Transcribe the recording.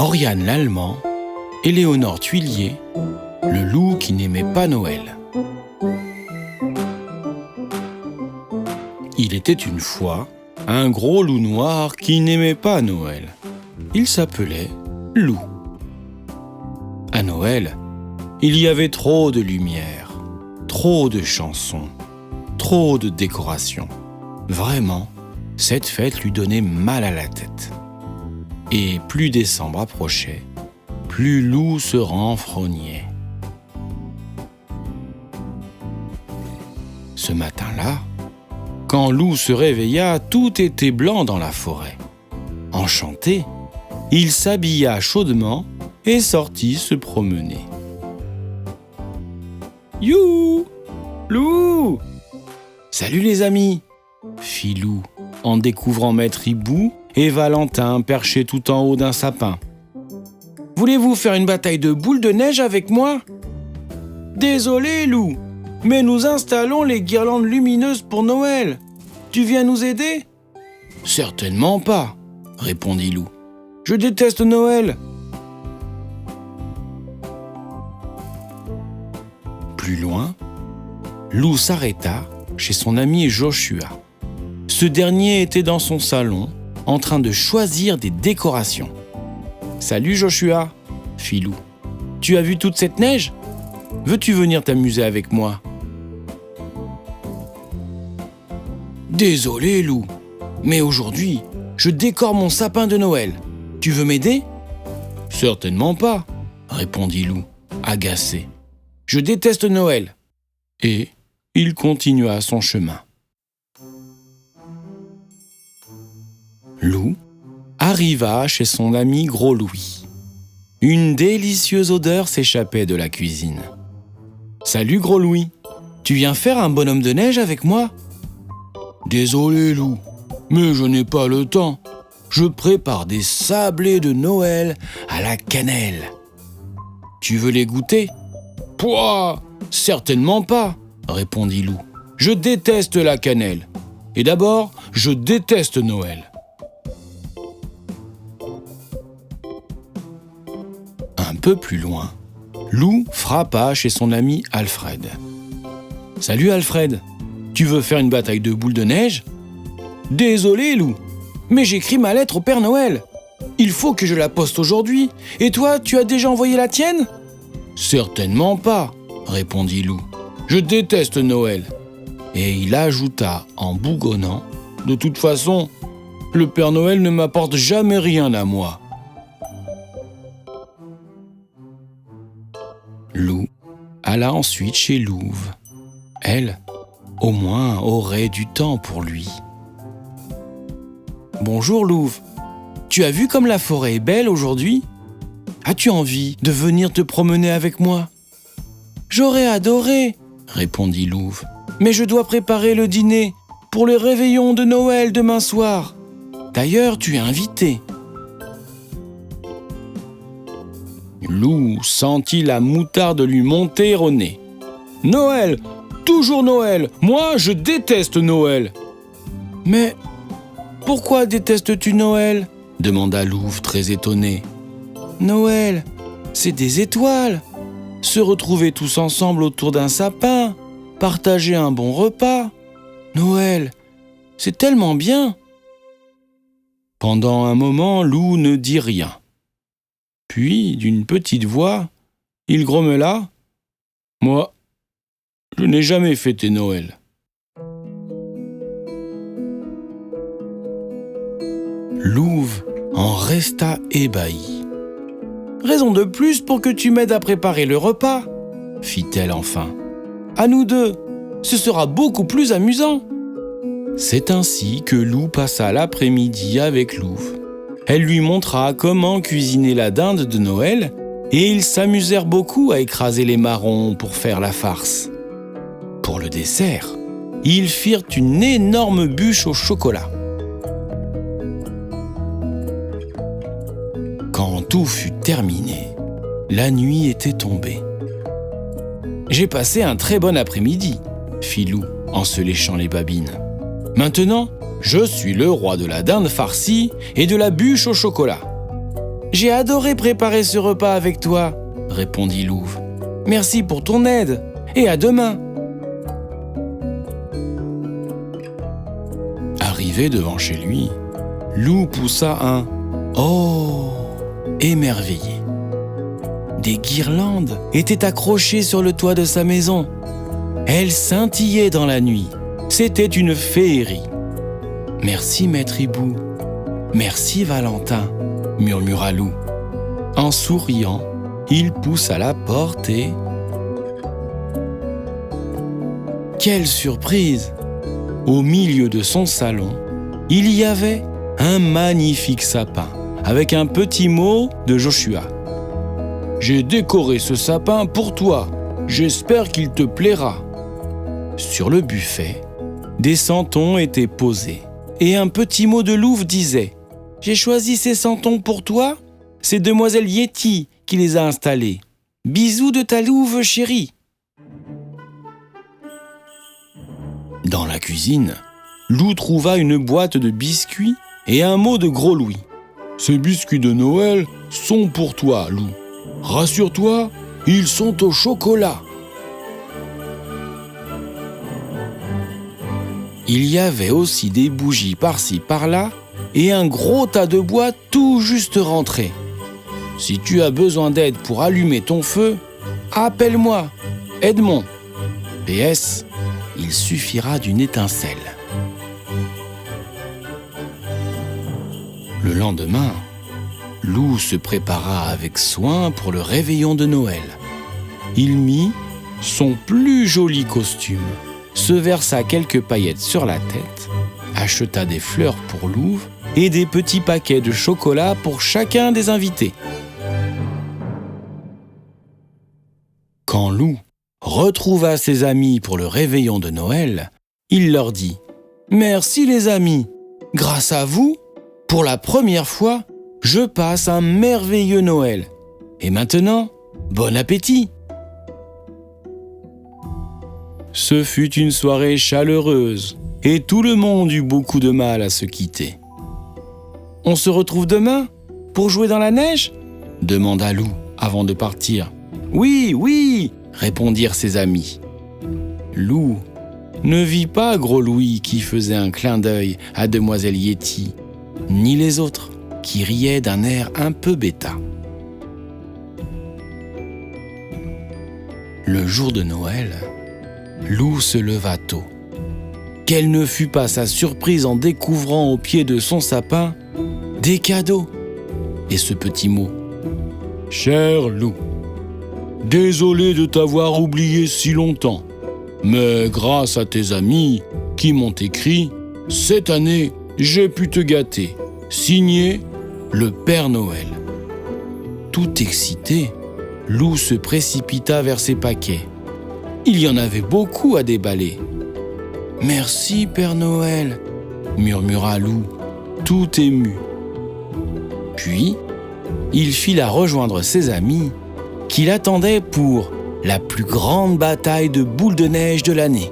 Oriane l'Allemand et Léonore Thuillier, le loup qui n'aimait pas Noël. Il était une fois un gros loup noir qui n'aimait pas Noël. Il s'appelait Loup. À Noël, il y avait trop de lumière, trop de chansons, trop de décorations. Vraiment, cette fête lui donnait mal à la tête. Et plus décembre approchait, plus Loup se renfrognait. Ce matin-là, quand Loup se réveilla, tout était blanc dans la forêt. Enchanté, il s'habilla chaudement et sortit se promener. « You, Loup !»« Salut les amis !» fit Loup en découvrant Maître Hibou et Valentin perchés tout en haut d'un sapin. « Voulez-vous faire une bataille de boules de neige avec moi ?»« Désolé, Loup, mais nous installons les guirlandes lumineuses pour Noël. Tu viens nous aider ?»« Certainement pas, » répondit Loup. « Je déteste Noël. » Plus loin, Loup s'arrêta chez son ami Joshua. Ce dernier était dans son salon, en train de choisir des décorations. « Salut Joshua !» fit Loup. « Tu as vu toute cette neige ? Veux-tu venir t'amuser avec moi ?»« Désolé Loup, mais aujourd'hui, je décore mon sapin de Noël. Tu veux m'aider ?»« Certainement pas, » répondit Loup, agacé. « Je déteste Noël. » Et il continua son chemin. Loup arriva chez son ami Gros Louis. Une délicieuse odeur s'échappait de la cuisine. « Salut Gros Louis, tu viens faire un bonhomme de neige avec moi ?»« Désolé Loup, mais je n'ai pas le temps. Je prépare des sablés de Noël à la cannelle. Tu veux les goûter ?»« Pouah, certainement pas, » répondit Loup. « Je déteste la cannelle. Et d'abord, je déteste Noël. » Un peu plus loin, Loup frappa chez son ami Alfred. « Salut Alfred, tu veux faire une bataille de boules de neige ?»« Désolé Loup, mais j'écris ma lettre au Père Noël. Il faut que je la poste aujourd'hui. Et toi, tu as déjà envoyé la tienne ?»« Certainement pas, » répondit Loup. « Je déteste Noël. » Et il ajouta en bougonnant, « De toute façon, le Père Noël ne m'apporte jamais rien à moi. » Loup alla ensuite chez Louve. Elle, au moins, aurait du temps pour lui. « Bonjour Louve, tu as vu comme la forêt est belle aujourd'hui ? As-tu envie de venir te promener avec moi ?»« J'aurais adoré, » répondit Louve. « Mais je dois préparer le dîner pour le réveillon de Noël demain soir. D'ailleurs, tu es invité. » Loup sentit la moutarde lui monter au nez. « Noël, toujours Noël, moi je déteste Noël. »« Mais pourquoi détestes-tu Noël ?» demanda Louve très étonné. « Noël, c'est des étoiles, se retrouver tous ensemble autour d'un sapin, partager un bon repas. Noël, c'est tellement bien. » Pendant un moment, Loup ne dit rien. Puis, d'une petite voix, il grommela « Moi, je n'ai jamais fêté Noël. » Louve en resta ébahi. « Raison de plus pour que tu m'aides à préparer le repas, » fit-elle enfin. « À nous deux, ce sera beaucoup plus amusant. » C'est ainsi que Loup passa l'après-midi avec Louve. Elle lui montra comment cuisiner la dinde de Noël et ils s'amusèrent beaucoup à écraser les marrons pour faire la farce. Pour le dessert, ils firent une énorme bûche au chocolat. Quand tout fut terminé, la nuit était tombée. « J'ai passé un très bon après-midi, » fit Loup en se léchant les babines. « Maintenant, je suis le roi de la dinde farcie et de la bûche au chocolat. » J'ai adoré préparer ce repas avec toi, répondit Louve. Merci pour ton aide et à demain. Arrivé devant chez lui, Loup poussa un « Oh !» émerveillé. Des guirlandes étaient accrochées sur le toit de sa maison. Elles scintillaient dans la nuit. C'était une féerie. « Merci, Maître Hibou. Merci, Valentin, » murmura Loup. En souriant, il poussa la porte et... Quelle surprise! Au milieu de son salon, il y avait un magnifique sapin avec un petit mot de Joshua. « J'ai décoré ce sapin pour toi. J'espère qu'il te plaira. » Sur le buffet, des santons étaient posés et un petit mot de Louve disait « J'ai choisi ces santons pour toi. C'est demoiselle Yeti qui les a installés. Bisous de ta louve chérie. » Dans la cuisine, Loup trouva une boîte de biscuits et un mot de Gros Louis. « Ces biscuits de Noël sont pour toi, Loup. Rassure-toi, ils sont au chocolat. » Il y avait aussi des bougies par-ci par-là et un gros tas de bois tout juste rentré. « Si tu as besoin d'aide pour allumer ton feu, appelle-moi, Edmond. PS, il suffira d'une étincelle. » Le lendemain, Loup se prépara avec soin pour le réveillon de Noël. Il mit son plus joli costume, se versa quelques paillettes sur la tête, acheta des fleurs pour Louve et des petits paquets de chocolat pour chacun des invités. Quand Loup retrouva ses amis pour le réveillon de Noël, il leur dit « Merci les amis, grâce à vous, pour la première fois, je passe un merveilleux Noël. Et maintenant, bon appétit !» Ce fut une soirée chaleureuse et tout le monde eut beaucoup de mal à se quitter. « On se retrouve demain pour jouer dans la neige ?» demanda Loup avant de partir. « Oui, oui !» répondirent ses amis. Loup ne vit pas Gros Louis qui faisait un clin d'œil à demoiselle Yeti, ni les autres qui riaient d'un air un peu bêta. Le jour de Noël, Loup se leva tôt. Quelle ne fut pas sa surprise en découvrant au pied de son sapin des cadeaux et ce petit mot. « Cher Loup, désolé de t'avoir oublié si longtemps, mais grâce à tes amis qui m'ont écrit, cette année, j'ai pu te gâter. Signé le Père Noël. » Tout excité, Loup se précipita vers ses paquets. Il y en avait beaucoup à déballer. « Merci, Père Noël !» murmura Loup, tout ému. Puis, il fila rejoindre ses amis qui l'attendaient pour la plus grande bataille de boules de neige de l'année.